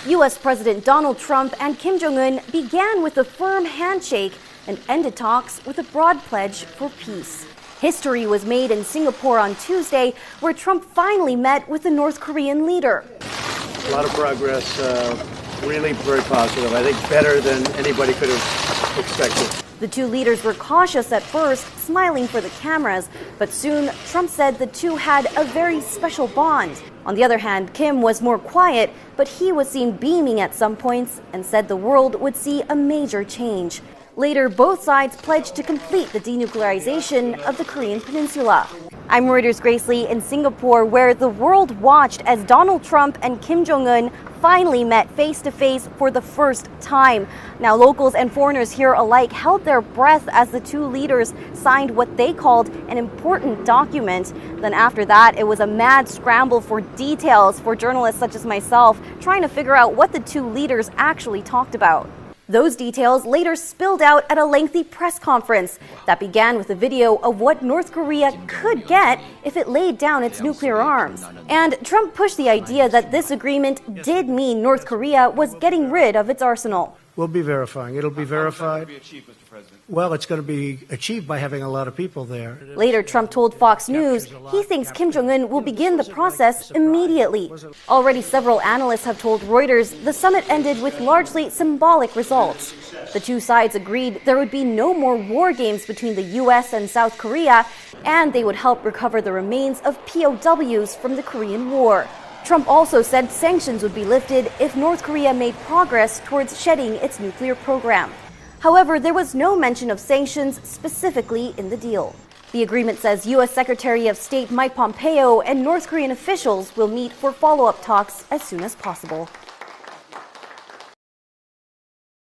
U.S. President Donald Trump and Kim Jong-un began with a firm handshake and ended talks with a broad pledge for peace. History was made in Singapore on Tuesday, where Trump finally met with the North Korean leader. A lot of progress, really very positive. I think better than anybody could have expected. The two leaders were cautious at first, smiling for the cameras, but soon Trump said the two had a very special bond. On the other hand, Kim was more quiet, but he was seen beaming at some points and said the world would see a major change. Later, both sides pledged to complete the denuclearization of the Korean peninsula. I'm Reuters' Grace Lee in Singapore, where the world watched as Donald Trump and Kim Jong-un finally met face-to-face for the first time. Now, locals and foreigners here alike held their breath as the two leaders signed what they called an important document. Then after that, it was a mad scramble for details for journalists such as myself, trying to figure out what the two leaders actually talked about. Those details later spilled out at a lengthy press conference that began with a video of what North Korea could get if it laid down its nuclear arms. And Trump pushed the idea that this agreement did mean North Korea was getting rid of its arsenal. We'll be verifying. It'll be verified. Well, it's going to be achieved by having a lot of people there. Later, Trump told Fox News he thinks Kim Jong-un will begin the process immediately. Already, several analysts have told Reuters the summit ended with largely symbolic results. The two sides agreed there would be no more war games between the U.S. and South Korea, and they would help recover the remains of POWs from the Korean War. Trump also said sanctions would be lifted if North Korea made progress towards shedding its nuclear program. However, there was no mention of sanctions specifically in the deal. The agreement says U.S. Secretary of State Mike Pompeo and North Korean officials will meet for follow-up talks as soon as possible.